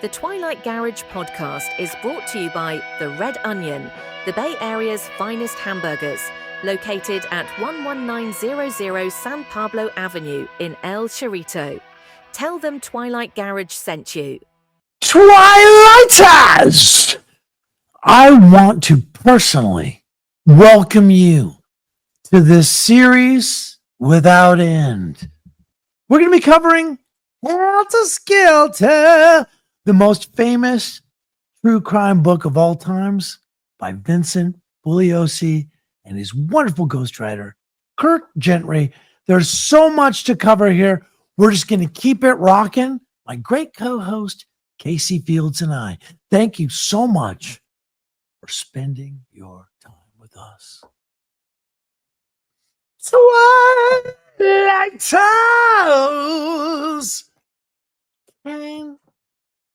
The Twilight Garage podcast is brought to you by The Red Onion, the Bay Area's finest hamburgers, located at 11900 San Pablo Avenue in El Chorrito. Tell them Twilight Garage sent you. Twilighters! I want to personally welcome you to this series without end. We're going to be covering Helter, Skelter, the most famous true crime book of all times by Vincent Bugliosi and his wonderful ghostwriter, Kurt Gentry. There's so much to cover here. We're just going to keep it rocking. My great co-host, Casey Fields, and I. Thank you so much for spending your time with us. Twilighters! Can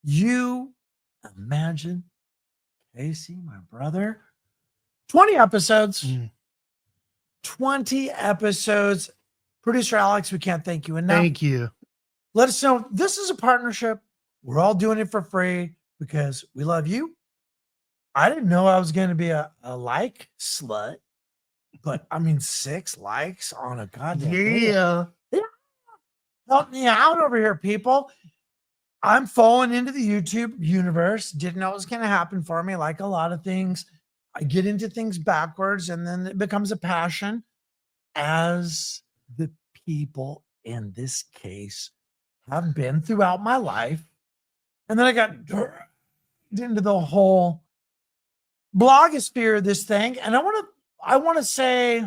you imagine, Casey, my brother? 20 episodes. 20 episodes. Producer Alex, we can't thank you enough. Thank you. Let us know. This is a partnership. We're all doing it for free because we love you. I didn't know I was going to be a like slut, but I mean, 6 likes on a goddamn video. Yeah. Help me out over here, people. I'm falling into the YouTube universe. Didn't know it was going to happen for me. Like a lot of things, I get into things backwards and then it becomes a passion, as the people in this case have been throughout my life. And then I got dragged into the whole blogosphere of this thing. And I want to say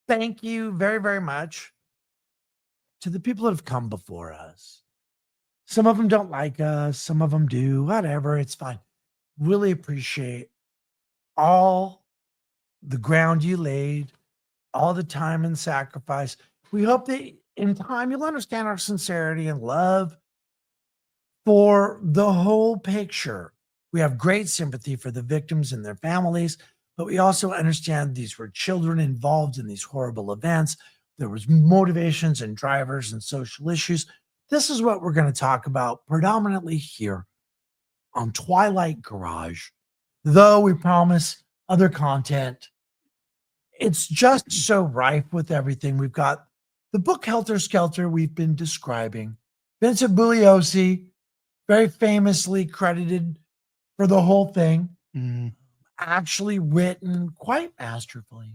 thank you very, very much to the people that have come before us. Some of them don't like us. Some of them do. Whatever. It's fine. Really appreciate all the ground you laid, all the time and sacrifice. We hope that in time you'll understand our sincerity and love for the whole picture. We have great sympathy for the victims and their families, but we also understand these were children involved in these horrible events. There was motivations and drivers and social issues. This is what we're going to talk about predominantly here on Twilight Garage, though we promise other content. It's just so rife with everything. We've got the book Helter, Skelter we've been describing. Vincent Bugliosi, very famously credited for the whole thing, actually written quite masterfully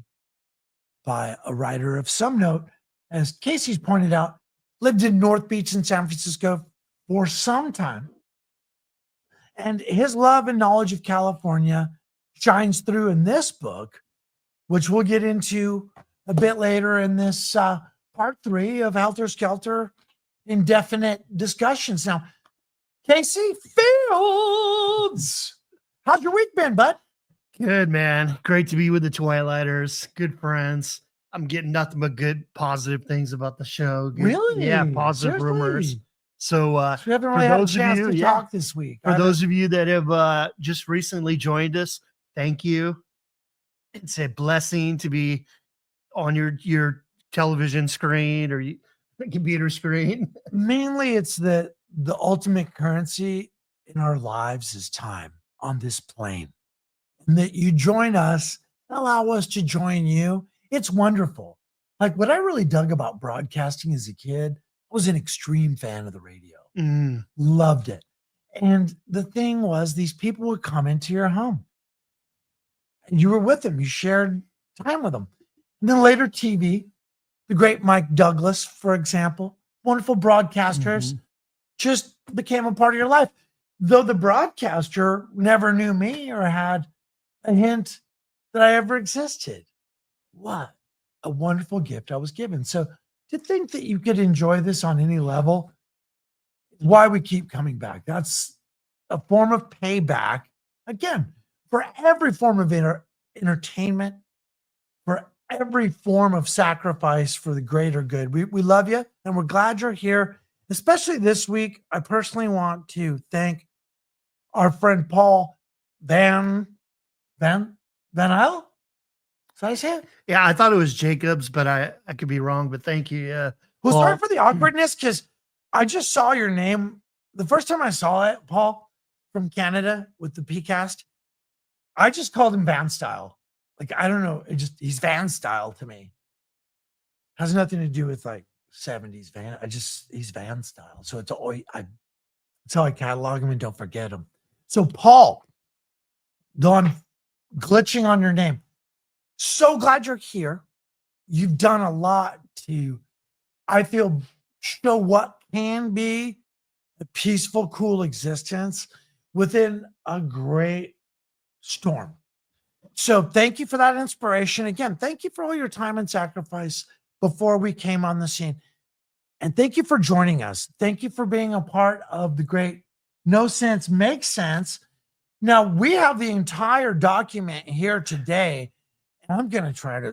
by a writer of some note, as Casey's pointed out, lived in North Beach in San Francisco for some time. And his love and knowledge of California shines through in this book, which we'll get into a bit later in this part 3 of Helter Skelter indefinite discussions. Now, Casey Fields, how's your week been, bud? Good, man. Great to be with the Twilighters. Good friends. I'm getting nothing but good, positive things about the show. Good, Really? Yeah, positive Seriously? rumors. So, We haven't really had a chance to talk this week. For those of you that have just recently joined us, thank you. It's a blessing to be on your television screen or computer screen. Mainly, it's the ultimate currency in our lives is time on this plane. And that you join us, allow us to join you. It's wonderful. Like what I really dug about broadcasting as a kid, I was an extreme fan of the radio. Loved it. And the thing was, these people would come into your home. And you were with them. You shared time with them. And then later TV, the great Mike Douglas, for example, wonderful broadcasters, just became a part of your life. Though the broadcaster never knew me or had a hint that I ever existed. What a wonderful gift I was given. So to think that you could enjoy this on any level is why we keep coming back. That's a form of payback, again, for every form of entertainment, for every form of sacrifice for the greater good. We love you, and we're glad you're here, especially this week. I personally want to thank our friend Paul Van Isle. Is that how you say it? Yeah, I thought it was Jacobs, but I could be wrong, but thank you. Well, Paul. sorry for the awkwardness, because I just saw your name the first time I saw it, Paul, from Canada with the PCast, I just called him Van Style. Like, I don't know. He's Van Style to me. Has nothing to do with like 70s Van. He's Van Style. So it's always, that's how I catalog him and don't forget him. So Paul, though I'm glitching on your name, so glad you're here. You've done a lot to, I feel, show what can be a peaceful, cool existence within a great storm. So thank you for that inspiration. Again, thank you for all your time and sacrifice before we came on the scene. And thank you for joining us. Thank you for being a part of the great No Sense Makes Sense. Now, we have the entire document here today, and I'm going to try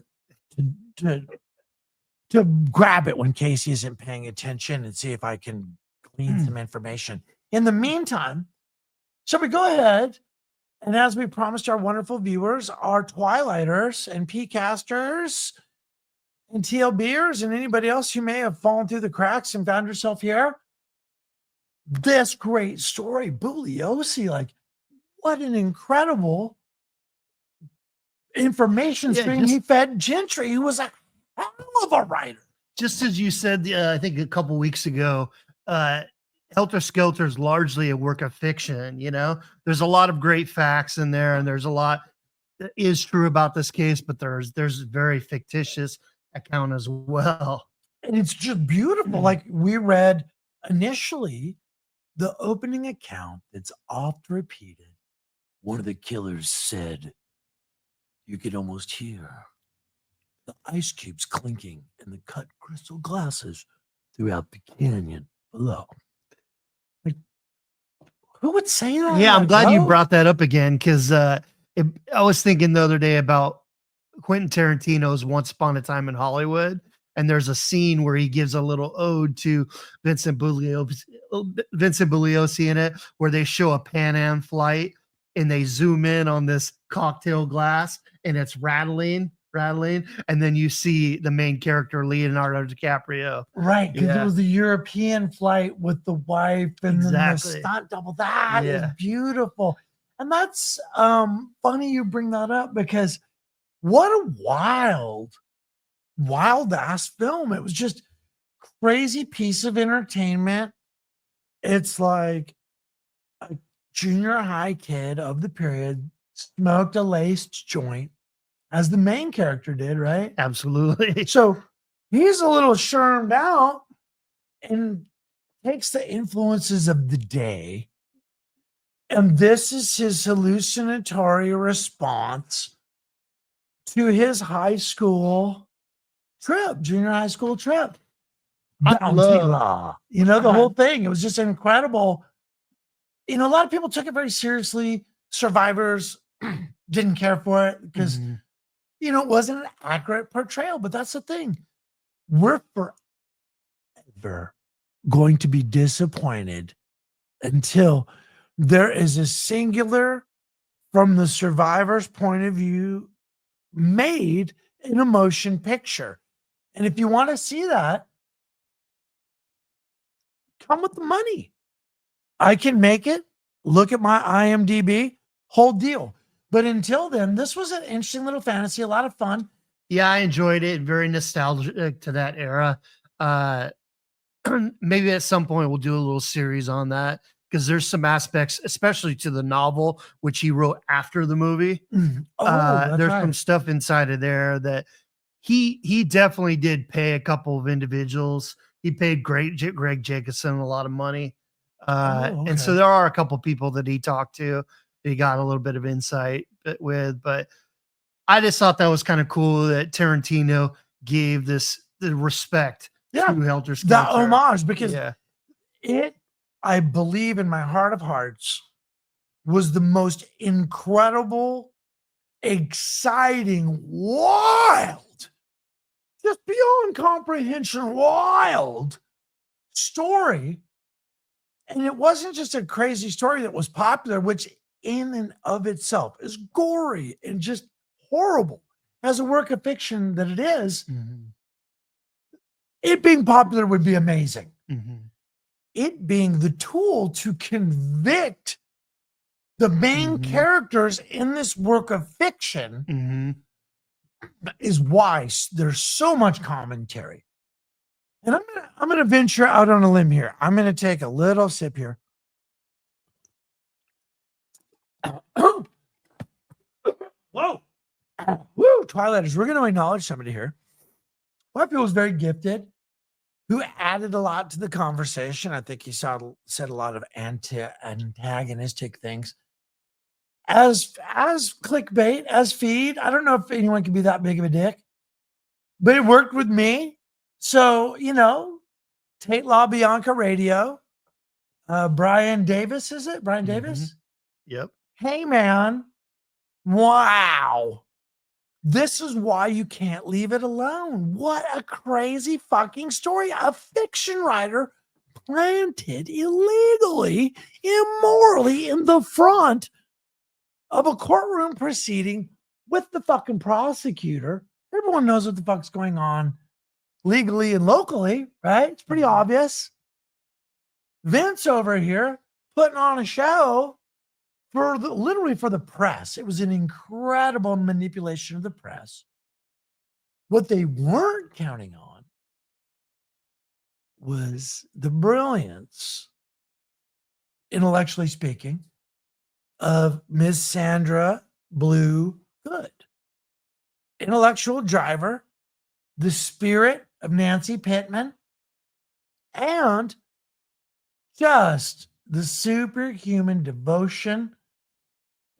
to grab it when Casey isn't paying attention and see if I can glean some information. In the meantime, shall we go ahead and, as we promised our wonderful viewers, our Twilighters and PCasters and TLBers and anybody else who may have fallen through the cracks and found yourself here, this great story, Bugliosi, like, what an incredible information stream he fed Gentry, who was a hell of a writer. Just as you said, I think a couple weeks ago, Helter Skelter is largely a work of fiction. You know, there's a lot of great facts in there, and there's a lot that is true about this case, but there's very fictitious account as well. And it's just beautiful. Like, we read initially the opening account that's oft repeated. One of the killers said, you could almost hear the ice cubes clinking and the cut crystal glasses throughout the canyon below. Like, who would say that? Yeah, I'm glad you brought that up again, because I was thinking the other day about Quentin Tarantino's Once Upon a Time in Hollywood, and there's a scene where he gives a little ode to Vincent Bugliosi in it, where they show a Pan Am flight and they zoom in on this cocktail glass and it's rattling, and then you see the main character, Leonardo DiCaprio. Right, because it was the European flight with the wife and then the stunt double. That is beautiful. And that's funny you bring that up, because what a wild ass film. It was just crazy piece of entertainment. It's like a junior high kid of the period smoked a laced joint, as the main character did, right? Absolutely. So he's a little shermed out and takes the influences of the day, and this is his hallucinatory response to his high school trip, junior high school trip. Bounty law. You know, the whole thing. It was just incredible. You know, a lot of people took it very seriously. Survivors didn't care for it because, you know, it wasn't an accurate portrayal. But that's the thing. We're forever going to be disappointed until there is a singular, from the survivor's point of view, made in a motion picture. And if you want to see that, come with the money. I can make it. Look at my IMDb, whole deal. But until then, this was an interesting little fantasy, a lot of fun. Yeah, I enjoyed it. Very nostalgic to that era. Maybe at some point we'll do a little series on that, because there's some aspects, especially to the novel, which he wrote after the movie. There's some stuff inside of there that he definitely did pay a couple of individuals. He paid Greg Jacobson a lot of money. And so there are a couple people that he talked to that he got a little bit of insight with. But I just thought that was kind of cool that Tarantino gave the respect to Helter Skelter. The homage, because it, I believe in my heart of hearts, was the most incredible, exciting, wild, just beyond comprehension, wild story. And it wasn't just a crazy story that was popular, which in and of itself is gory and just horrible as a work of fiction that it is. It being popular would be amazing. it being the tool to convict the main characters in this work of fiction is why there's so much commentary. And I'm gonna venture out on a limb here. I'm gonna take a little sip here. Whoa. Woo, Twilighters, we're going to acknowledge somebody here. One of people was very gifted, who added a lot to the conversation. I think he said a lot of antagonistic things. As clickbait, as feed, I don't know if anyone can be that big of a dick, but it worked with me. So, Tate Law Bianca Radio, Brian Davis, is it? Brian Davis? Yep. Hey, man. Wow. This is why you can't leave it alone. What a crazy fucking story. A fiction writer planted illegally, immorally in the front of a courtroom proceeding with the fucking prosecutor. Everyone knows what the fuck's going on legally and locally, right? It's pretty obvious. Vince over here putting on a show literally for the press. It was an incredible manipulation of the press. What they weren't counting on was the brilliance, intellectually speaking, of Ms. Sandra Blue Good. Intellectual driver, the spirit of Nancy Pittman, and just the superhuman devotion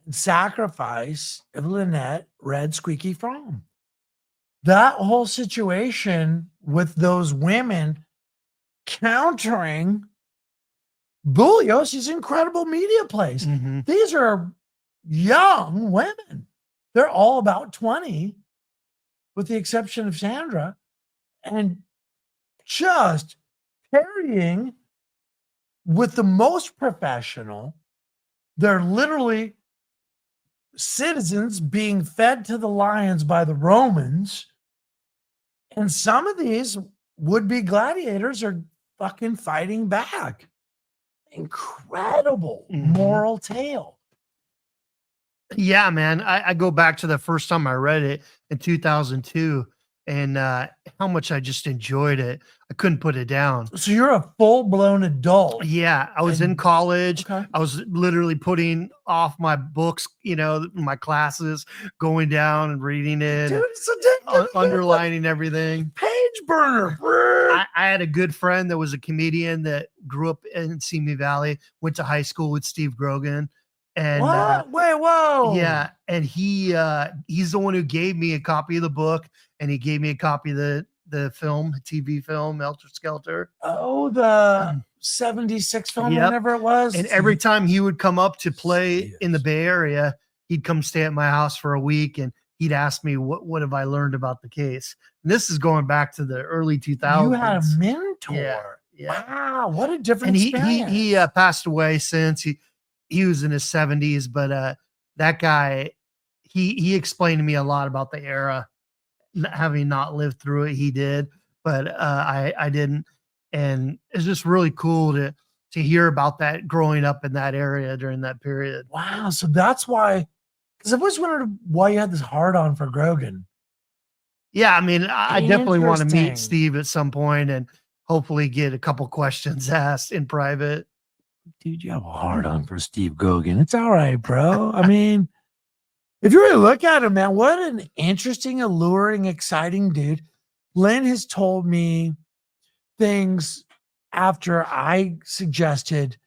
and sacrifice of Lynette Red Squeaky Fromm. That whole situation with those women countering Buglios's incredible media plays. These are young women. They're all about 20, with the exception of Sandra, and just parrying with the most professional. They're literally citizens being fed to the lions by the Romans. And some of these would-be gladiators are fucking fighting back. Incredible moral tale. Yeah, man. I go back to the first time I read it in 2002 and how much I just enjoyed it. I couldn't put it down. So you're a full-blown adult. Yeah, I was in college. Okay. I was literally putting off my books, my classes, going down and reading it, Dude, it's ridiculous. underlining everything. Page burner. I had a good friend that was a comedian that grew up in Simi Valley, went to high school with Steve Grogan. And what? Wait, whoa. Yeah, and he's the one who gave me a copy of the book, and he gave me a copy of the film, TV film, Helter Skelter. Oh, the 76 film, whenever it was. And every time he would come up to play in the Bay Area, he'd come stay at my house for a week, and he'd ask me, what have I learned about the case? And this is going back to the early 2000s. You had a mentor. Yeah. Wow, what a different experience. He passed away since. He was in his 70s, but that guy, he explained to me a lot about the era, having not lived through it. He did, but I didn't. And it's just really cool to hear about that growing up in that area during that period. Wow. So that's why, because I've always wondered why you had this hard on for Grogan. Yeah. I mean, I definitely want to meet Steve at some point and hopefully get a couple questions asked in private. Dude, you have a hard on for Steve Grogan. It's all right, bro. I mean, if you really look at him, man, what an interesting, alluring, exciting dude. Lynn has told me things after I suggested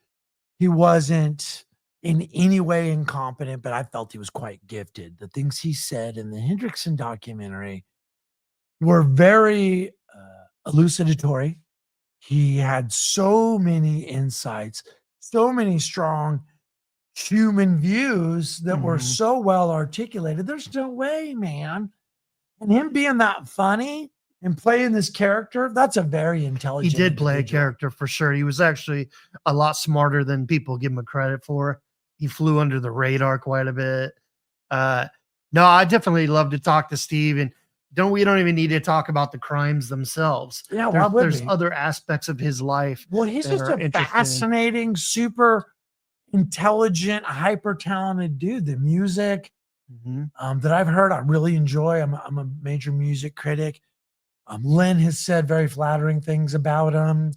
he wasn't in any way incompetent, but I felt he was quite gifted. The things he said in the Hendrickson documentary were very elucidatory. He had so many insights, so many strong human views that were so well articulated. There's no way, man. And him being that funny and playing this character, that's a very intelligent. He did play a character for sure. He was actually a lot smarter than people give him credit for. He flew under the radar quite a bit. No, I definitely love to talk to Steve. And we don't even need to talk about the crimes themselves. Yeah, why would There's we? other aspects of his life. Well, he's that just are a interesting. fascinating, super intelligent, hyper talented dude. The music that I've heard, I really enjoy. I'm a major music critic. Lynn has said very flattering things about him.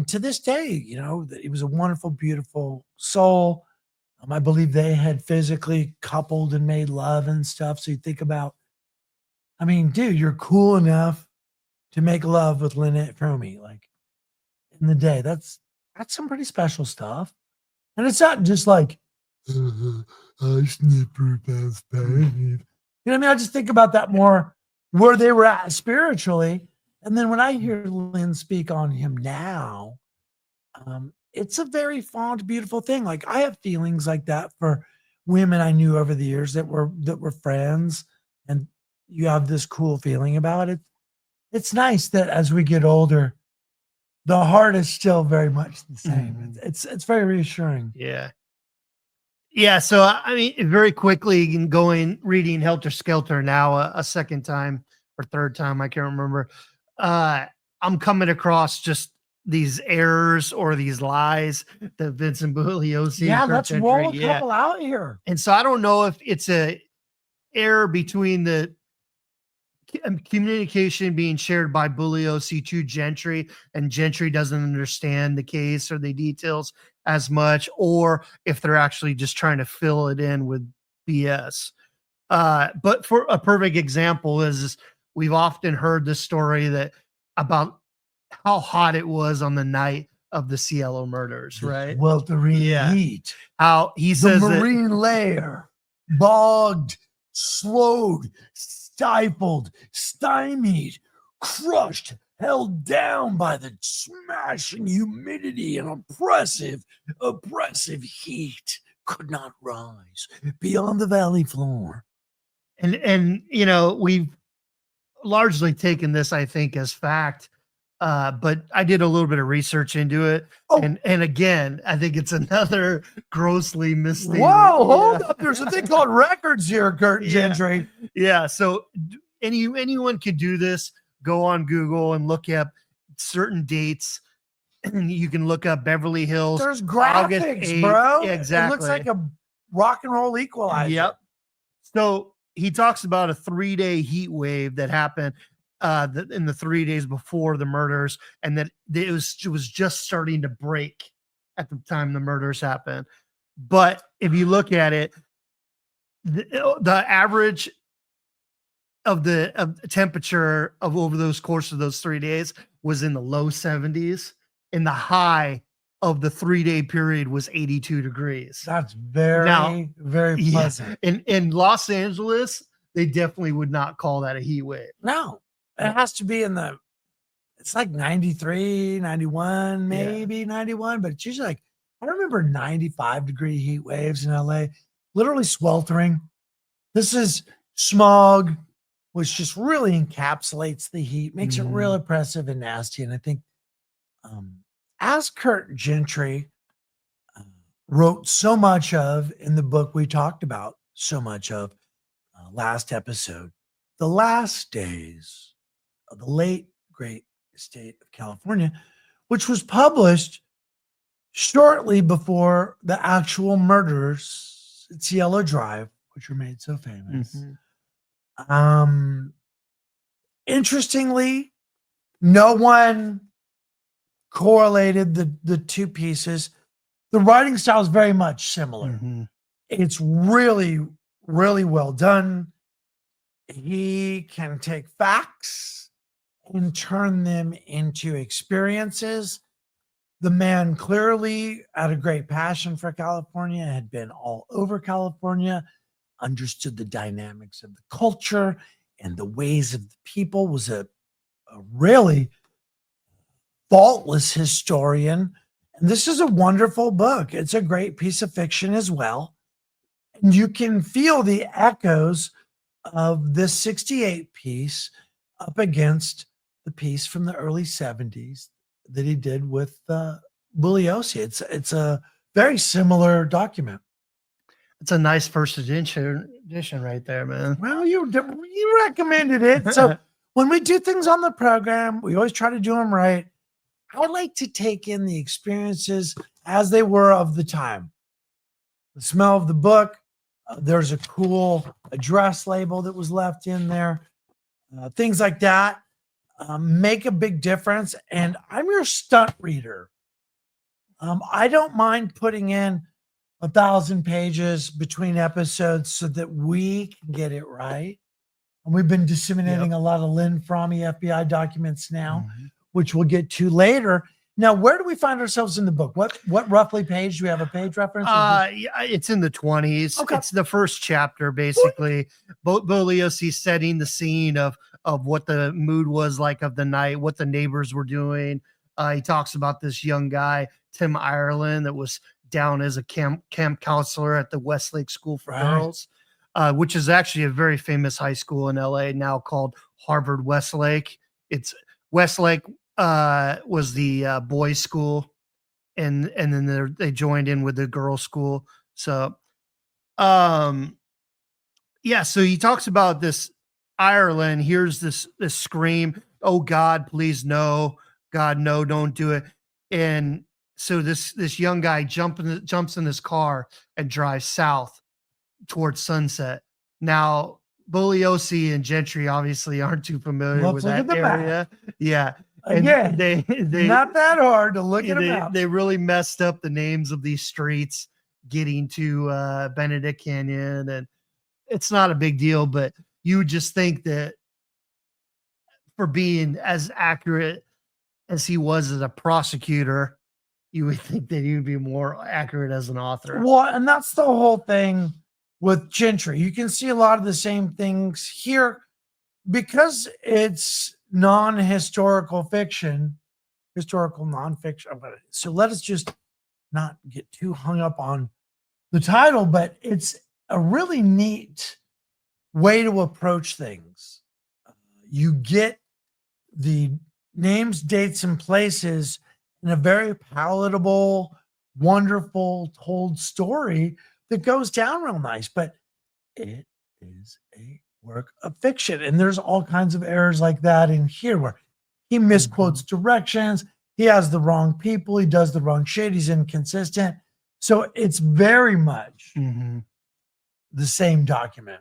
To this day, you know, that he was a wonderful, beautiful soul. I believe they had physically coupled and made love and stuff. So you think about, I mean, dude, you're cool enough to make love with Lynette Fromme, like in the day. That's some pretty special stuff. And it's not just like, I snipper that's babe. You know what I mean? I just think about that more where they were at spiritually. And then when I hear Lynn speak on him now, it's a very fond, beautiful thing. Like I have feelings like that for women I knew over the years that were friends, and you have this cool feeling about it. It's nice that as we get older, the heart is still very much the same. It's very reassuring. Yeah. Yeah. So, I mean, very quickly reading Helter Skelter now a second time or third time, I can't remember. I'm coming across just these errors or these lies that Vincent Bugliosi. Yeah, let's roll a couple out here. And so I don't know if it's a error between the communication being shared by Bugliosi to Gentry, and Gentry doesn't understand the case or the details as much, or if they're actually just trying to fill it in with BS. But for a perfect example is we've often heard this story about how hot it was on the night of the Cielo murders, right? Weltering heat. How he says the marine layer bogged, slowed, stifled, stymied, crushed, held down by the smashing humidity and oppressive heat, could not rise beyond the valley floor. And you know, we've largely taken this, I think, as fact. But I did a little bit of research into it. And again, I think it's another grossly misstated. Whoa, hold up. There's a thing called records here, Gentry. Yeah. So anyone could do this. Go on Google and look up certain dates. And you can look up Beverly Hills. There's graphics, bro. Exactly. It looks like a rock and roll equalizer. Yep. So he talks about a 3-day heat wave that happened in the 3 days before the murders, and that it was just starting to break at the time the murders happened. But if you look at it, the average of the temperature of over those course of those 3 days was in the low 70s, and the high of the 3-day period was 82 degrees. That's very pleasant. In Los Angeles, they definitely would not call that a heat wave. No. It has to be it's like 93, 91, maybe 91, but it's usually like, I remember 95-degree heat waves in LA, literally sweltering. This is smog, which just really encapsulates the heat, makes it real oppressive and nasty. And I think as Kurt Gentry wrote so much of in the book we talked about so much of last episode, The Last Days of the Late Great State of California, which was published shortly before the actual murders at Cielo Drive, which were made so famous. Interestingly, no one correlated the two pieces. The writing style is very much similar. It's really, really well done. He can take facts and turn them into experiences. The man clearly had a great passion for California, had been all over California, understood the dynamics of the culture and the ways of the people, was a really faultless historian. And this is a wonderful book. It's a great piece of fiction as well. And you can feel the echoes of this 68 piece up against the piece from the early 70s that he did with Bugliosi. It's a very similar document. It's a nice first edition right there, man. Well, you recommended it. So when we do things on the program, we always try to do them right. I like to take in the experiences as they were of the time. The smell of the book. There's a cool address label that was left in there. Things like that make a big difference. And I'm your stunt reader. I don't mind putting in 1,000 pages between episodes so that we can get it right. And we've been disseminating a lot of Lynn Fromme FBI documents now, which we'll get to later. Now, where do we find ourselves in the book? What roughly page? Do we have a page reference? Yeah, it's in the 20s. Okay. It's the first chapter, basically. Bugliosi setting the scene of what the mood was like of the night, what the neighbors were doing. He talks about this young guy, Tim Ireland, that was down as a camp counselor at the Westlake School for Girls, which is actually a very famous high school in LA now called Harvard Westlake. It's Westlake was the boys' school, and then they joined in with the girls' school. So, so he talks about this Ireland. Here's this scream, "Oh God, please no! God, no, don't do it!" And so this young guy jumps in his car and drives south towards Sunset. Now, Bugliosi and Gentry obviously aren't too familiar with that area. Yeah. Again, they not that hard to look at them. They really messed up the names of these streets getting to Benedict Canyon, and it's not a big deal, but you would just think that for being as accurate as he was as a prosecutor, you would think that he would be more accurate as an author. Well, and that's the whole thing with Gentry. You can see a lot of the same things here because it's non-historical fiction, historical nonfiction. So let us just not get too hung up on the title, but it's a really neat way to approach things. You get the names, dates, and places in a very palatable, wonderful told story that goes down real nice, but it is a work of fiction. And there's all kinds of errors like that in here where he misquotes directions. He has the wrong people. He does the wrong shit. He's inconsistent. So it's very much the same document.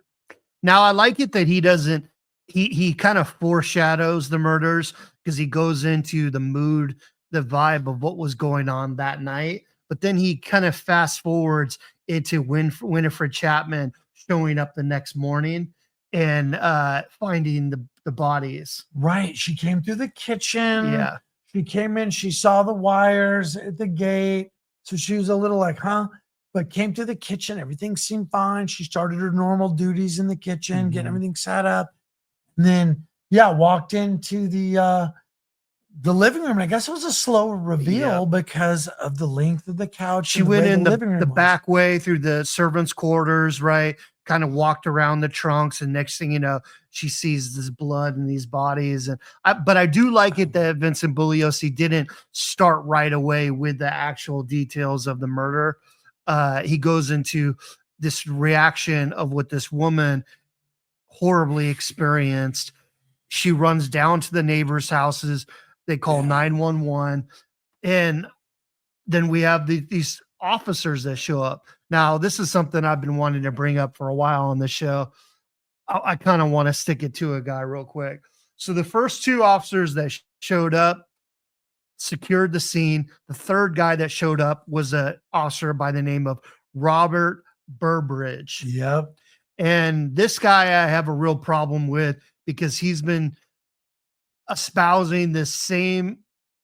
Now, I like it that he doesn't, he kind of foreshadows the murders because he goes into the mood, the vibe of what was going on that night. But then he kind of fast forwards into Winifred Chapman showing up the next morning and finding the bodies. Right. She came through the kitchen. Yeah. She came in. She saw the wires at the gate. So she was a little like, huh? But came to the kitchen. Everything seemed fine. She started her normal duties in the kitchen, getting everything set up. And then, walked into the living room. And I guess it was a slow reveal because of the length of the couch. She went in the back way through the servants' quarters, right? Kind of walked around the trunks, and next thing you know, she sees this blood and these bodies. But I do like it that Vincent Bugliosi didn't start right away with the actual details of the murder. He goes into this reaction of what this woman horribly experienced. She runs down to the neighbors' houses. They call 911. And then we have these officers that show up. Now, this is something I've been wanting to bring up for a while on the show. I kind of want to stick it to a guy real quick. So the first two officers that showed up secured the scene. The third guy that showed up was an officer by the name of Robert Burbridge. Yep. And this guy I have a real problem with because he's been espousing this same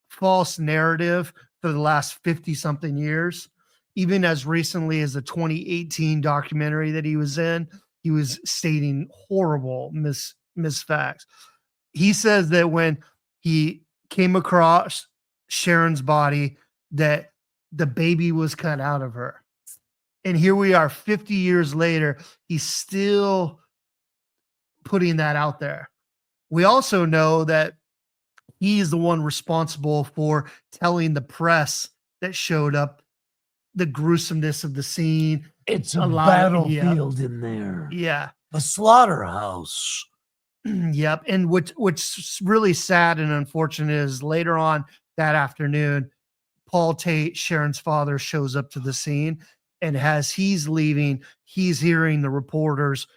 false narrative for the last 50 something years. Even as recently as the 2018 documentary that he was in, he was stating horrible misfacts. He says that when he came across Sharon's body, that the baby was cut out of her. And here we are 50 years later, he's still putting that out there. We also know that he is the one responsible for telling the press that showed up the gruesomeness of the scene. It's a lot battlefield in there. Yeah. A slaughterhouse. Yep. And what's really sad and unfortunate is later on that afternoon, Paul Tate, Sharon's father, shows up to the scene, and as he's leaving, he's hearing the reporters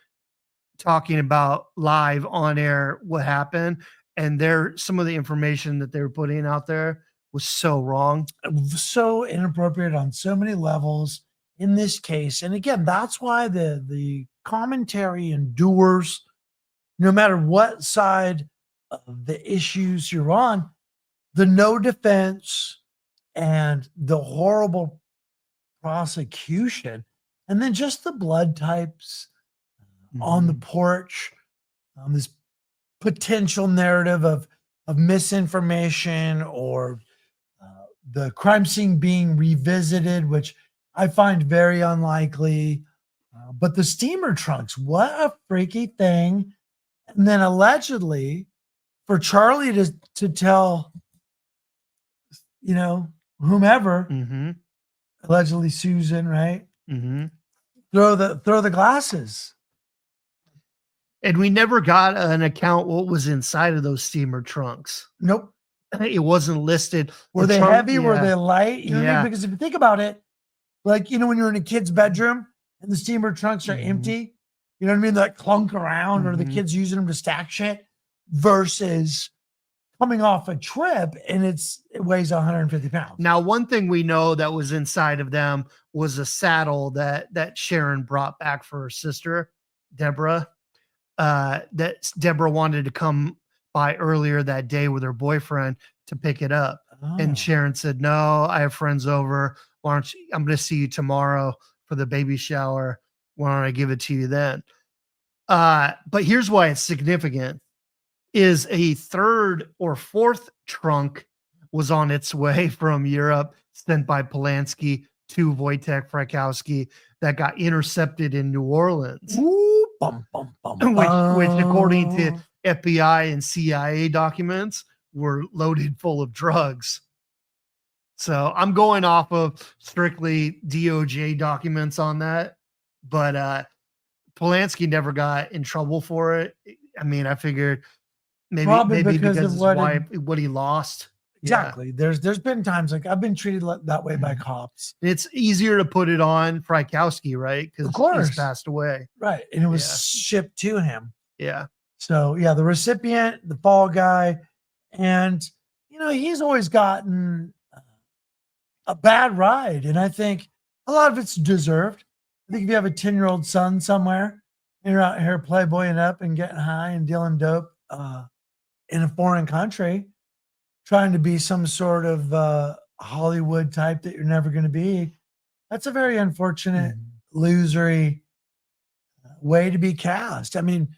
talking about live on air what happened, and some of the information that they were putting out there was so wrong, so inappropriate on so many levels in this case. And again, that's why the commentary endures no matter what side of the issues you're on. The no defense and the horrible prosecution, and then just the blood types on the porch, this potential narrative of misinformation or the crime scene being revisited, which I find very unlikely. But the steamer trunks, what a freaky thing. And then allegedly for Charlie to tell, whomever, allegedly Susan, right? Throw the glasses. And we never got an account what was inside of those steamer trunks. Nope. It wasn't listed. Were they heavy? Yeah. Were they light? You know what I mean? Because if you think about it, like, when you're in a kid's bedroom and the steamer trunks are empty, you know what I mean? That clunk around or the kids using them to stack shit versus coming off a trip and it weighs 150 pounds. Now, one thing we know that was inside of them was a saddle that Sharon brought back for her sister, Deborah, that Deborah wanted to come by earlier that day with her boyfriend to pick it up. And Sharon said, no, I have friends over. I'm going to see you tomorrow for the baby shower. Why don't I give it to you then? But here's why it's significant is a third or fourth trunk was on its way from Europe, sent by Polanski to Wojtek Frykowski, that got intercepted in New Orleans. Ooh, bum, bum, bum, which according to FBI and CIA documents were loaded full of drugs. So I'm going off of strictly DOJ documents on that, but Polanski never got in trouble for it. I mean, I figured maybe because of what he lost. Exactly. Yeah. There's been times like I've been treated that way by cops. It's easier to put it on Frykowski, right? Because he's passed away. Right. And it was shipped to him. Yeah. So yeah, the recipient, the fall guy, and he's always gotten a bad ride. And I think a lot of it's deserved. I think if you have a 10-year-old son somewhere and you're out here playboying up and getting high and dealing dope in a foreign country, trying to be some sort of Hollywood type that you're never going to be, that's a very unfortunate, losery way to be cast. I mean,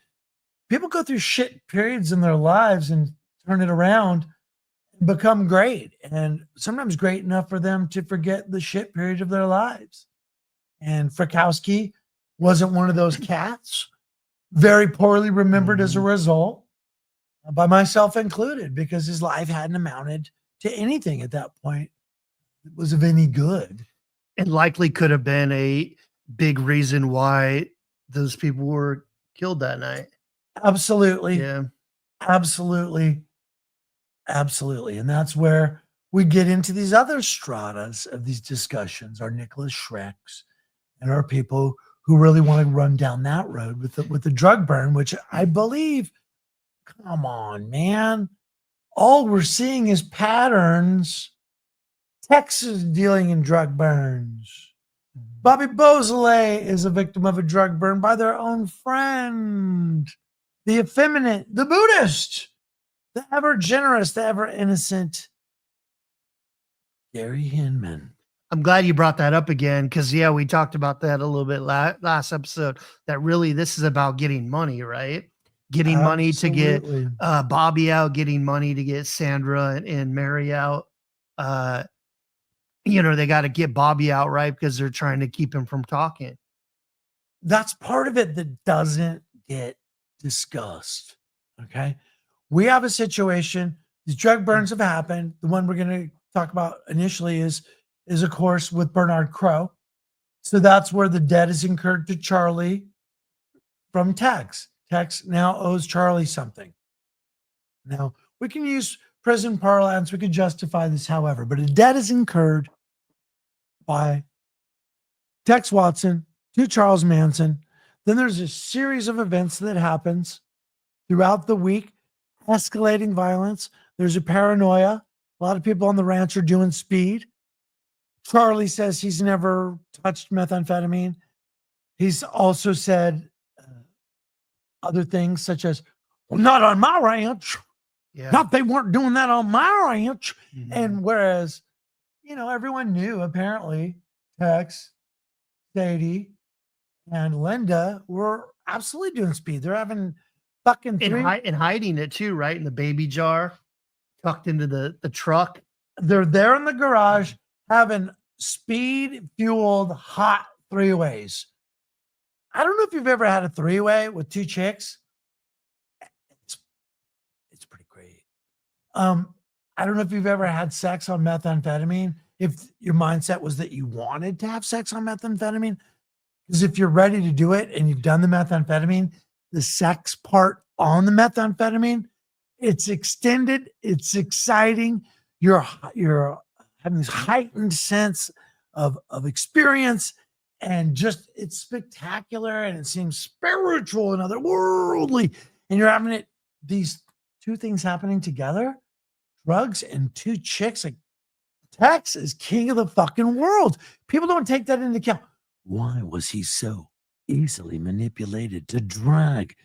people go through shit periods in their lives and turn it around and become great. And sometimes great enough for them to forget the shit period of their lives. And Frykowski wasn't one of those cats, very poorly remembered as a result, by myself included, because his life hadn't amounted to anything at that point that was of any good. And likely could have been a big reason why those people were killed that night. Absolutely. Yeah. Absolutely. Absolutely. And that's where we get into these other stratas of these discussions, our Nicholas Schrecks and our people who really want to run down that road with the drug burn, which I believe, come on, man. All we're seeing is patterns. Texas dealing in drug burns. Bobby Beausoleil is a victim of a drug burn by their own friend. The effeminate, the Buddhist, the ever generous, the ever innocent Gary Hinman. I'm glad you brought that up again because, we talked about that a little bit last episode, that really this is about getting money, right? Getting money to get Bobby out, getting money to get Sandra and Mary out. They got to get Bobby out, right? Because they're trying to keep him from talking. That's part of it that doesn't get discussed. Okay. We have a situation. These drug burns have happened. The one we're going to talk about initially is is, of course, with Bernard Crowe. So that's where the debt is incurred to Charlie from Tex. Tex now owes Charlie something. Now, we can use prison parlance. We can justify this however, but a debt is incurred by Tex Watson to Charles Manson. Then there's a series of events that happens throughout the week, escalating violence. There's a paranoia. A lot of people on the ranch are doing speed. Charlie says he's never touched methamphetamine. He's also said other things such as, well, not on my ranch. Yeah. Not they weren't doing that on my ranch. Mhm. And whereas, everyone knew apparently Tex, Sadie, and Linda were absolutely doing speed. They're having fucking and hiding it too, right? In the baby jar, tucked into the truck. They're there in the garage having speed-fueled hot three-ways. I don't know if you've ever had a three-way with two chicks. It's pretty great. I don't know if you've ever had sex on methamphetamine. If your mindset was that you wanted to have sex on methamphetamine, because if you're ready to do it and you've done the methamphetamine, the sex part on the methamphetamine, it's extended, it's exciting. You're having this heightened sense of experience, and just it's spectacular, and it seems spiritual and otherworldly. And you're having these two things happening together, drugs and two chicks. Like, Tex is king of the fucking world. People don't take that into account. Why was he so easily manipulated to drag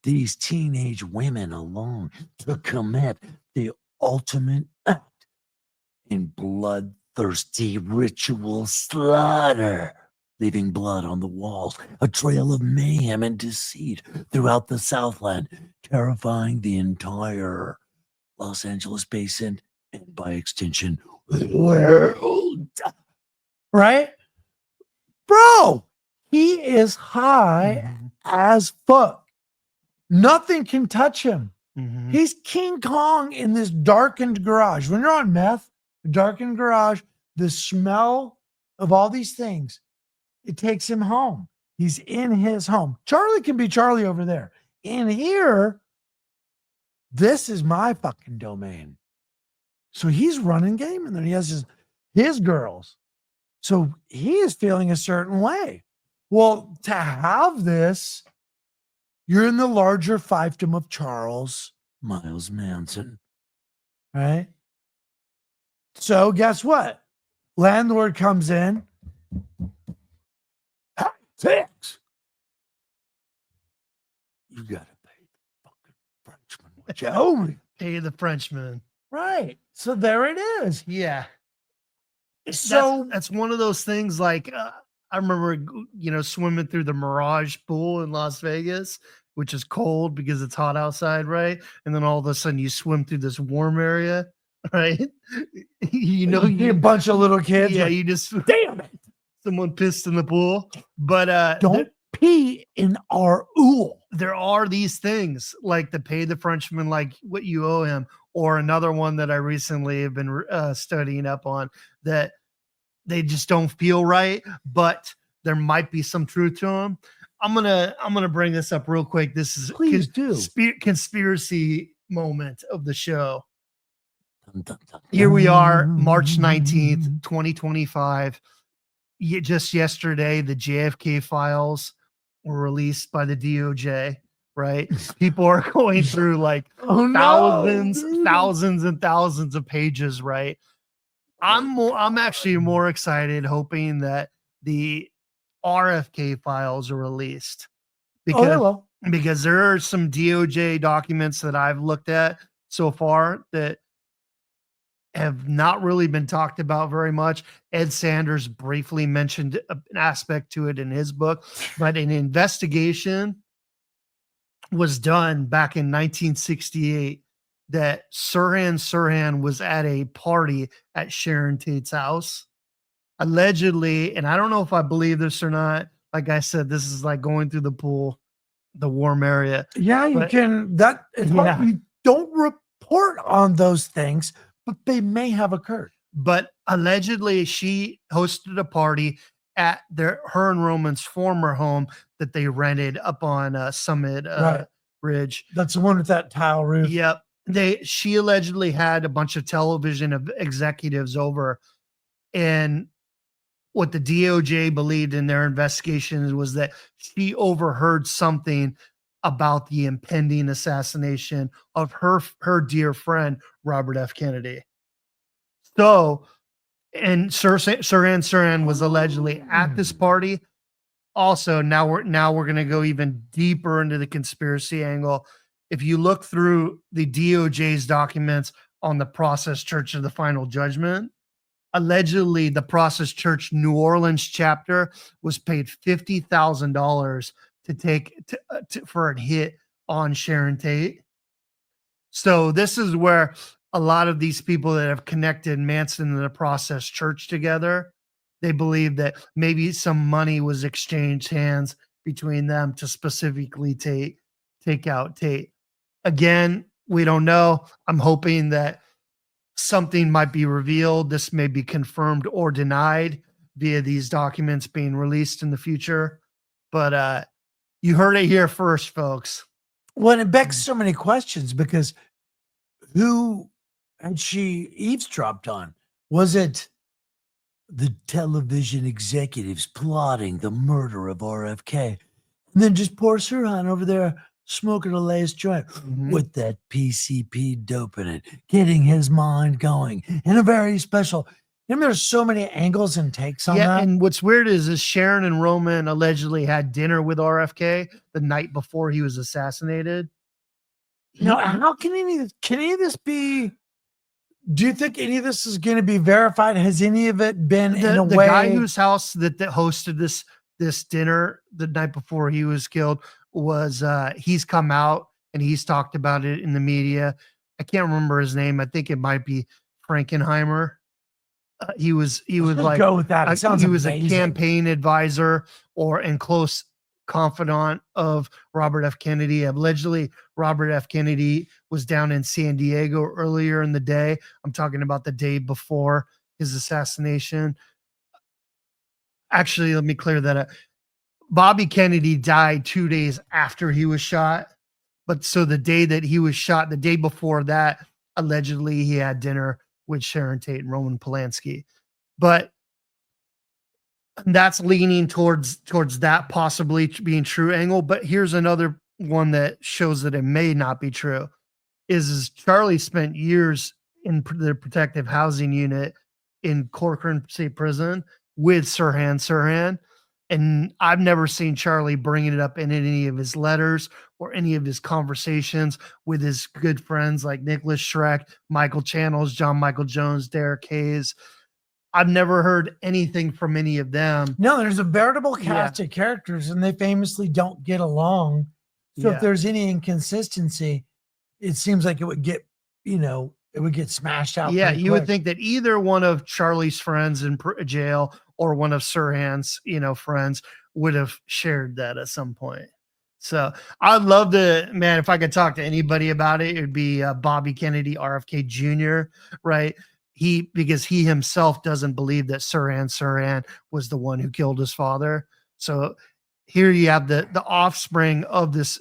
these teenage women along to commit the ultimate act in bloodthirsty ritual slaughter, leaving blood on the walls, a trail of mayhem and deceit throughout the Southland, terrifying the entire Los Angeles basin and, by extension, the world. Right? Bro, he is high as fuck. Nothing can touch him. Mhm. He's King Kong in this darkened garage. When you're on meth, a darkened garage, the smell of all these things, it takes him home. He's in his home. Charlie can be Charlie over there. In here, this is my fucking domain. So he's running game, and then he has his girls. So he is feeling a certain way. Well, to have this, you're in the larger fiefdom of Charles Miles Manson, right? So guess what? Landlord comes in. Hey, Tex, you gotta pay the fucking Frenchman what you owe me. Pay the Frenchman. Right. So there it is. Yeah. So that's one of those things. Like I remember, swimming through the Mirage pool in Las Vegas, which is cold because it's hot outside, right? And then all of a sudden you swim through this warm area, right? you see a bunch of little kids. Yeah, like, you just damn it. Someone pissed in the pool. But don't pee in our ool. There are these things like the pay the Frenchman like what you owe him, or another one that I recently have been studying up on, that they just don't feel right, but there might be some truth to them. I'm gonna bring this up real quick. This is conspiracy moment of the show. Here we are, March 19th, 2025. Just yesterday, the JFK files were released by the DOJ, right? People are going through like thousands and thousands of pages, right? I'm actually more excited, hoping that the RFK files are released, because there are some DOJ documents that I've looked at so far that have not really been talked about very much. Ed Sanders briefly mentioned an aspect to it in his book, but an investigation was done back in 1968 that Sirhan was at a party at Sharon Tate's house, allegedly. And I don't know if I believe this or not. Like I said, this is like going through the pool, the warm area. Yeah, you don't report on those things, but they may have occurred. but allegedly she hosted a party at her and Roman's former home that they rented up on Summit Right. Ridge. That's the one with that tile roof. Yep. She allegedly had a bunch of television executives over, and what the DOJ believed in their investigations was that she overheard something about the impending assassination of her dear friend Robert F. Kennedy. So, and Sirhan Sirhan was allegedly at this party. Also, now we're going to go even deeper into the conspiracy angle. If you look through the DOJ's documents on the Process Church of the Final Judgment, allegedly the Process Church New Orleans chapter was paid $50,000 to take for a hit on Sharon Tate. So this is where a lot of these people that have connected Manson and the Process Church together, they believe that maybe some money was exchanged hands between them to specifically take out Tate. Again, we don't know. I'm hoping that something might be revealed. This may be confirmed or denied via these documents being released in the future. But you heard it here first, folks. Well, it begs so many questions, because who had she eavesdropped on? Was it the television executives plotting the murder of RFK? And then just poor Sirhan over there smoking a latest joint with that PCP dope in it, getting his mind going in a very special. There's so many angles and takes on that. And what's weird is Sharon and Roman allegedly had dinner with RFK the night before he was assassinated. Now, how can any of this be? Do you think any of this is going to be verified? Has any of it been in a way? The guy whose house that hosted this dinner the night before he was killed was he's come out and he's talked about it in the media. I can't remember his name. I think it might be Frankenheimer. He was like, go with that. It sounds he was amazing. a campaign advisor and close confidant of Robert F. Kennedy. Allegedly, Robert F. Kennedy was down in San Diego earlier in the day. I'm talking about the day before his assassination. Actually, let me clear that up. Bobby Kennedy died 2 days after he was shot. But so the day that he was shot, the day before that, allegedly he had dinner with Sharon Tate and Roman Polanski. But that's leaning towards that possibly being true angle. But here's another one that shows that it may not be true. Is Charlie spent years in the protective housing unit in Corcoran State Prison with Sirhan. And I've never seen Charlie bringing it up in any of his letters or any of his conversations with his good friends like Nicholas Schreck, Michael Channels, John Michael Jones, Derek Hayes. I've never heard anything from any of them. No, there's a veritable cast of characters, and they famously don't get along. So if there's any inconsistency, it seems like it would get, it would get smashed out. Yeah, you would think that either one of Charlie's friends in jail or one of Sirhan's, friends would have shared that at some point. So I'd love to, man, if I could talk to anybody about it, it'd be Bobby Kennedy, RFK Jr., right? Because he himself doesn't believe that Sirhan was the one who killed his father. So here you have the offspring of this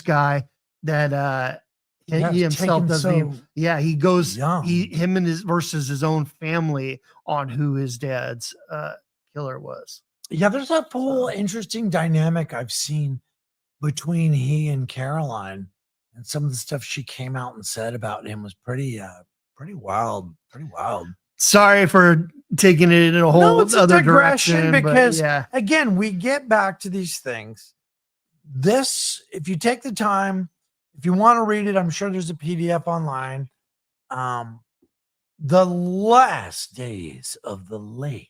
guy that he himself doesn't he goes him and his versus his own family on who his dad's killer was. Yeah, there's a whole interesting dynamic I've seen between he and Caroline, and some of the stuff she came out and said about him was pretty wild. Sorry for taking it in a whole other direction, because again, we get back to these things. This, if you take the time, if you want to read it, I'm sure there's a PDF online. The Last Days of the Late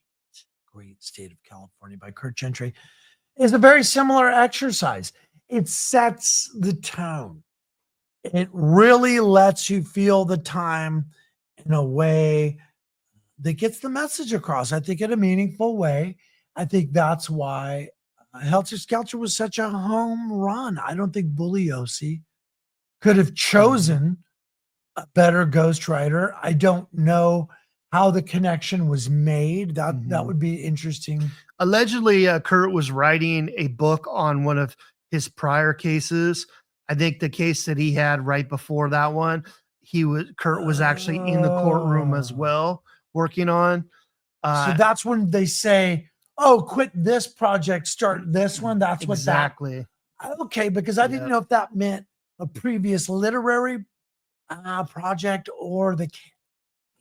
Great State of California by Kurt Gentry is a very similar exercise. It sets the tone. It really lets you feel the time in a way that gets the message across, I think, in a meaningful way. I think that's why Helter Skelter was such a home run. I don't think Bugliosi could have chosen a better ghostwriter. I don't know how the connection was made. That would be interesting. Allegedly, Kurt was writing a book on one of his prior cases. I think the case that he had right before that one, Kurt was actually in the courtroom as well, working on. So that's when they say, "Oh, quit this project, start this one." That's what exactly. Okay, because I didn't know if that meant a previous literary project or the.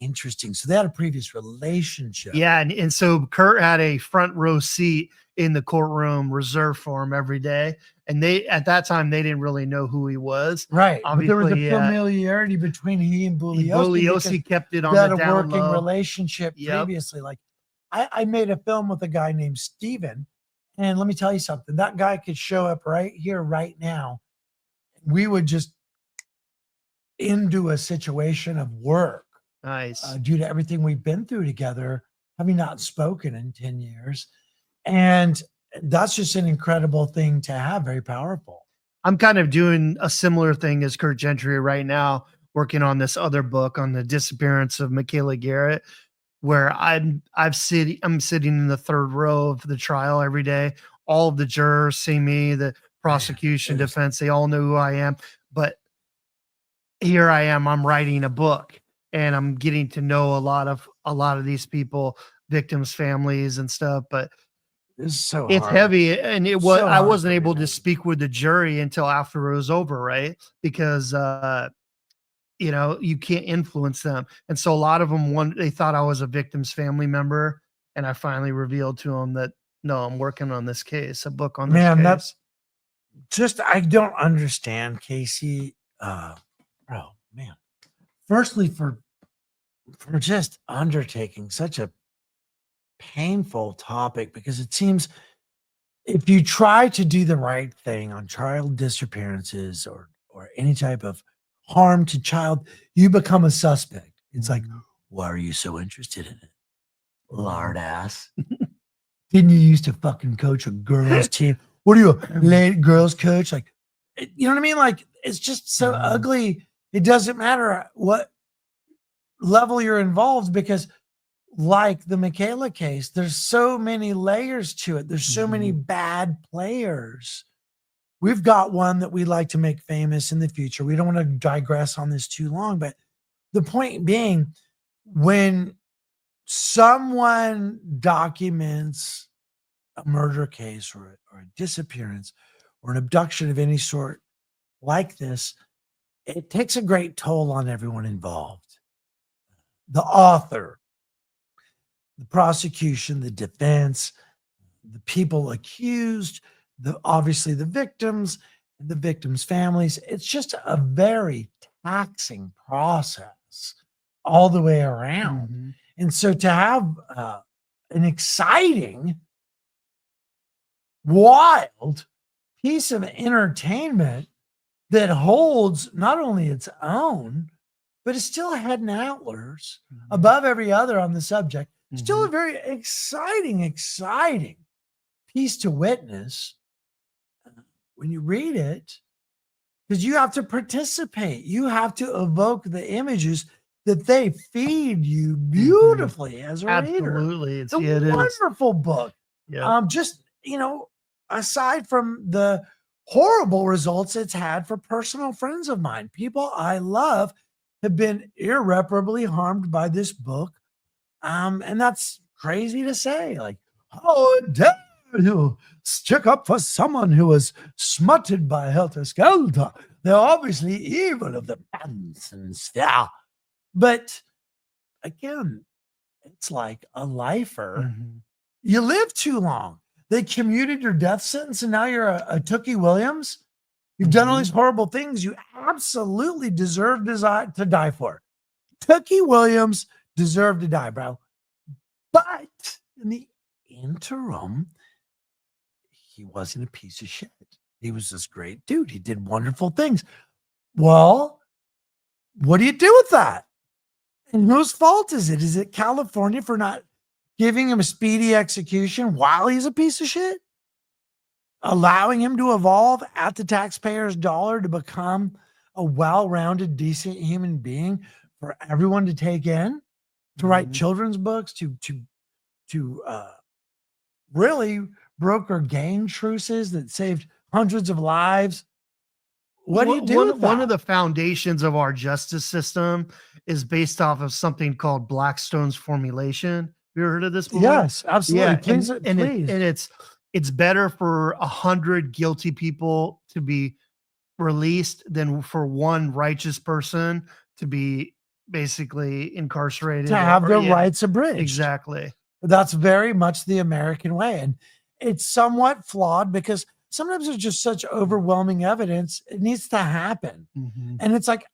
Interesting. So they had a previous relationship. Yeah, and so Kurt had a front row seat in the courtroom reserved for him every day. And at that time, they didn't really know who he was. Right. But there was a Obviously, familiarity between he and Bugliosi. Bugliosi kept it on that the a down working low. relationship previously. Like I made a film with a guy named Steven. And let me tell you something. That guy could show up right here, right now. We would just into a situation of work. Nice. Due to everything we've been through together, having not spoken in 10 years. And that's just an incredible thing to have, very powerful. I'm kind of doing a similar thing as Kurt Gentry right now, working on this other book on the disappearance of Michaela Garrett, where I'm sitting in the third row of the trial every day. All of the jurors see me, the prosecution, defense, they all know who I am. But here I am, I'm writing a book. And I'm getting to know a lot of these people, victims' families and stuff. But it's hard. Heavy, and I wasn't able to speak with the jury until after it was over, right? Because you can't influence them, and so a lot of them they thought I was a victim's family member, and I finally revealed to them that no, I'm working on this case, a book on this case. That's just I don't understand, Casey. Firstly, for just undertaking such a painful topic, because it seems if you try to do the right thing on child disappearances or any type of harm to child, you become a suspect. It's like, why are you so interested in it? Lard ass. Didn't you used to fucking coach a girls team? What are you, a late girls coach? Like, you know what I mean? Like, it's just so ugly. It doesn't matter what level you're involved, because like the Michaela case, there's so many layers to it. There's so many bad players. We've got one that we'd like to make famous in the future. We don't want to digress on this too long, but the point being, when someone documents a murder case or a disappearance or an abduction of any sort like this, it takes a great toll on everyone involved. The author, the prosecution, the defense, the people accused, obviously the victims, and the victims' families. It's just a very taxing process all the way around. And so to have an exciting, wild piece of entertainment that holds not only its own, but it's still head and antlers above every other on the subject. Still a very exciting piece to witness when you read it, because you have to participate. You have to evoke the images that they feed you beautifully as a reader. Absolutely. It's a wonderful book. Yeah. Just, aside from the horrible results it's had for personal friends of mine, people I love have been irreparably harmed by this book. And that's crazy to say. Like, how dare you stick up for someone who was smutted by Helter Skelter? They're obviously evil of the Manson sphere. But again, it's like a lifer. You live too long. They commuted your death sentence, and now you're a Tookie Williams. You've done all these horrible things you absolutely deserve to die for. Tookie Williams deserved to die, bro. But in the interim, he wasn't a piece of shit. He was this great dude. He did wonderful things. Well, what do you do with that? And whose fault is it? Is it California for not giving him a speedy execution while he's a piece of shit? Allowing him to evolve at the taxpayer's dollar to become a well-rounded, decent human being for everyone to take in, to write children's books, to really broker gang truces that saved hundreds of lives. What do you do with One of that? the foundations of our justice system is based off of something called Blackstone's formulation. Have you ever heard of this before? Yes, absolutely. Yeah, Please, and please. it's better for 100 guilty people to be released than for one righteous person to be basically incarcerated To have their yeah, rights abridged. exactly. That's very much the American way. And it's somewhat flawed because sometimes there's just such overwhelming evidence. It needs to happen. And it's like,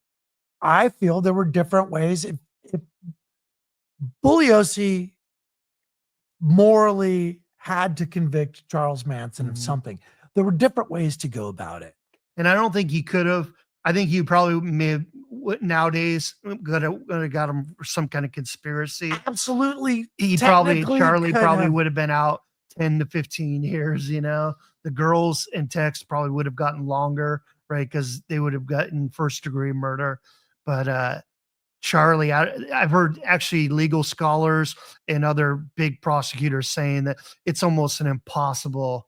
I feel there were different ways. If Bugliosi morally had to convict Charles Manson of something, there were different ways to go about it. And I don't think he could have. I think he probably may have nowadays got him for some kind of conspiracy. Absolutely. Charlie technically probably have. would have been out 10 to 15 years, you know. The girls in text probably would have gotten longer, right? Because they would have gotten first degree murder. But Charlie, I've heard actually legal scholars and other big prosecutors saying that it's almost an impossible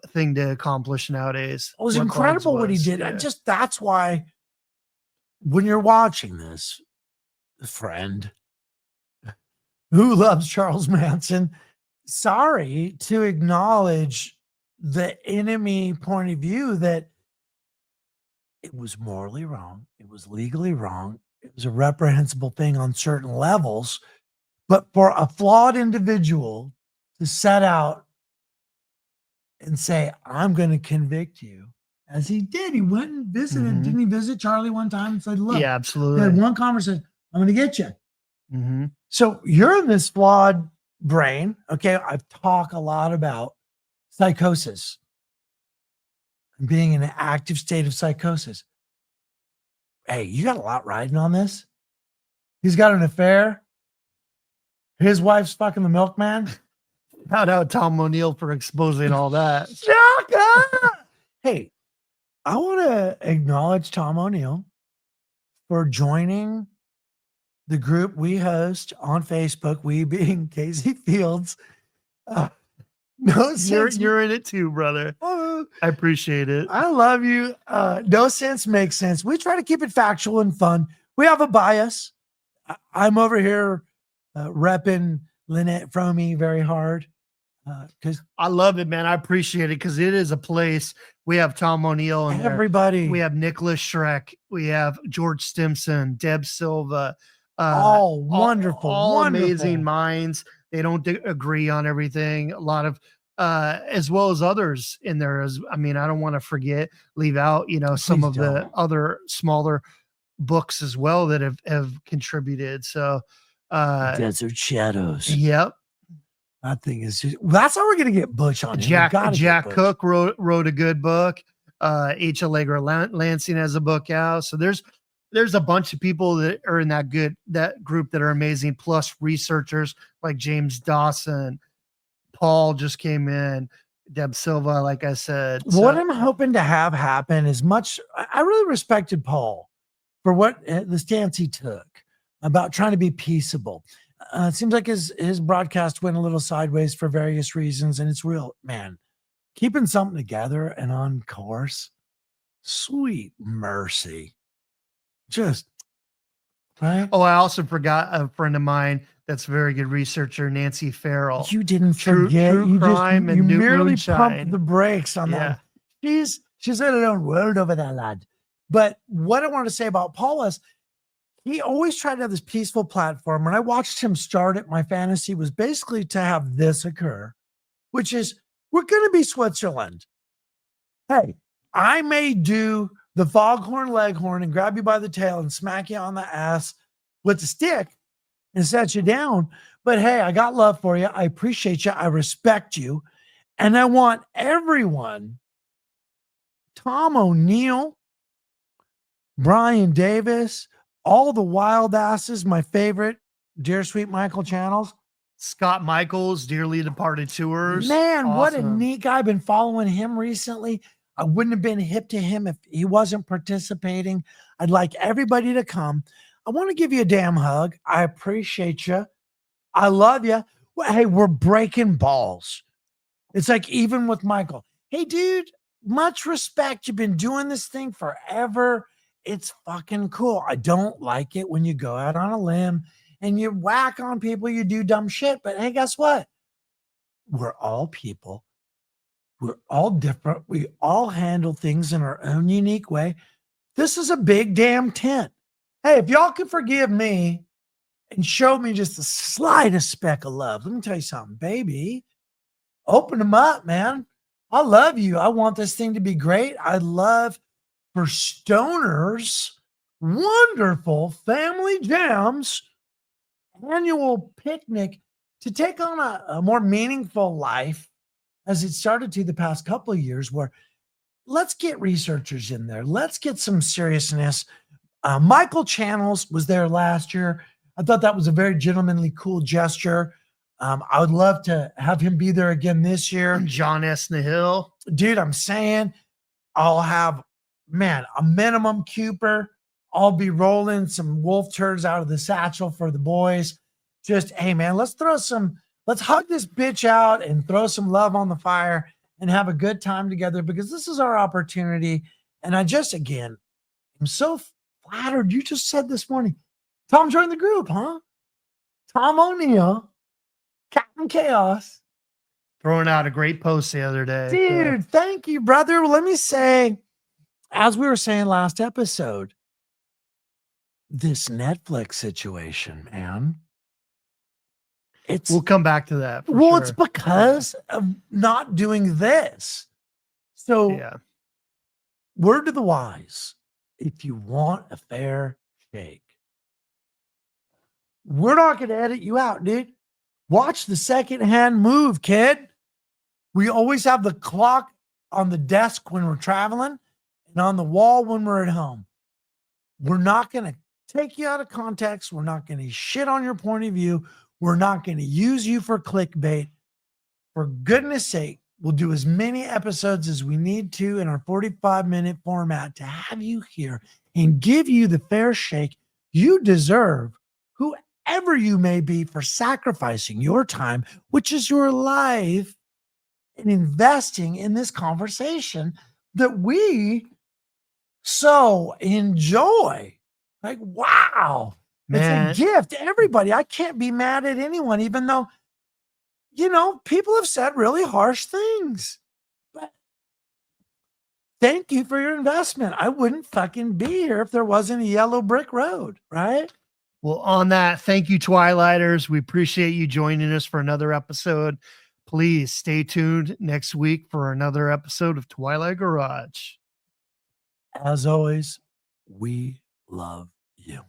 thing to accomplish nowadays. It was incredible what he did. Yeah. That's why when you're watching this, friend who loves Charles Manson, sorry to acknowledge the enemy point of view that it was morally wrong. It was legally wrong. It was a reprehensible thing on certain levels. But for a flawed individual to set out and say, I'm going to convict you, as he did. He went and visited. Didn't he visit Charlie one time and said, look, yeah, absolutely. had one conversation, I'm going to get you. So you're in this flawed brain. Okay. I've talked a lot about psychosis and being in an active state of psychosis. Hey, you got a lot riding on this. He's got an affair. His wife's fucking the milkman. Shout out Tom O'Neill for exposing all that. Hey, I want to acknowledge Tom O'Neill for joining the group we host on Facebook, we being Casey Fields. No sense. You're in it too, brother. I appreciate it. I love you. No sense makes sense. We try to keep it factual and fun. We have a bias. I'm over here repping Lynette Fromey very hard. Because I love it, man. I appreciate it because it is a place. We have Tom O'Neill and everybody. We have Nicholas Schreck. We have George Stimson, Deb Silva. All wonderful, amazing minds. They don't agree on everything. A lot of, as well as others in there. I don't want to leave out, some of the other smaller books as well that have contributed. So, Desert Shadows. Yep. That thing is just, that's how we're going to get Butch on. Jack Cook wrote a good book. H. Allegra Lansing has a book out. So there's a bunch of people that are in that group that are amazing. Plus researchers like James Dawson, Paul just came in, Deb Silva, like I said. What I'm hoping to have happen is I really respected Paul for what the stance he took about trying to be peaceable. It seems like his broadcast went a little sideways for various reasons, and it's real, man. Keeping something together and on course, sweet mercy. Just, right? Oh, I also forgot a friend of mine that's a very good researcher, Nancy Farrell. You didn't forget. True crime and New merely Moonshine. pumped the brakes on that. She's got her own world over that lad. But what I want to say about Paul is, he always tried to have this peaceful platform. When I watched him start it, my fantasy was basically to have this occur, which is, we're going to be Switzerland. Hey, I may do the foghorn leghorn and grab you by the tail and smack you on the ass with a stick and set you down. But hey, I got love for you. I appreciate you. I respect you. And I want everyone, Tom O'Neill, Brian Davis, all the wild asses, my favorite, Dear Sweet Michael channels. Scott Michaels, Dearly Departed Tours. Man, awesome. What a neat guy. I've been following him recently. I wouldn't have been hip to him if he wasn't participating. I'd like everybody to come. I want to give you a damn hug. I appreciate you. I love you. Well, hey, we're breaking balls. It's like even with Michael. Hey, dude, much respect. You've been doing this thing forever. It's fucking cool. I don't like it when you go out on a limb and you whack on people, you do dumb shit. But hey, guess what? We're all people. We're all different. We all handle things in our own unique way. This is a big damn tent. Hey, if y'all can forgive me and show me just the slightest speck of love, let me tell you something, baby. Open them up, man. I love you. I want this thing to be great. I love for stoners, wonderful family jams, annual picnic to take on a more meaningful life as it started to the past couple of years, where let's get researchers in there. Let's get some seriousness. Michael Channels was there last year. I thought that was a very gentlemanly, cool gesture. I would love to have him be there again this year. John S. Nahill. Dude, I'm saying I'll have, man, a minimum Cooper. I'll be rolling some wolf turds out of the satchel for the boys. Just, hey, man, let's hug this bitch out and throw some love on the fire and have a good time together, because this is our opportunity. And I just, again, I'm so flattered. You just said this morning, Tom joined the group, huh? Tom O'Neill, Captain Chaos. Throwing out a great post the other day. Dude, thank you, brother. Well, let me say, as we were saying last episode, this Netflix situation, man. We'll come back to that. It's because of not doing this. So, yeah. Word to the wise, if you want a fair shake, we're not going to edit you out, dude. Watch the second hand move, kid. We always have the clock on the desk when we're traveling and on the wall when we're at home. We're not going to take you out of context. We're not going to shit on your point of view. We're not going to use you for clickbait. For goodness sake, we'll do as many episodes as we need to in our 45-minute format to have you here and give you the fair shake you deserve, whoever you may be, for sacrificing your time, which is your life, and investing in this conversation that we so enjoy. Like, wow. Man. It's a gift to everybody. I can't be mad at anyone, even though, people have said really harsh things. But thank you for your investment. I wouldn't fucking be here if there wasn't a yellow brick road, right? Well, on that, thank you, Twilighters. We appreciate you joining us for another episode. Please stay tuned next week for another episode of Twilight Garage. As always, we love you.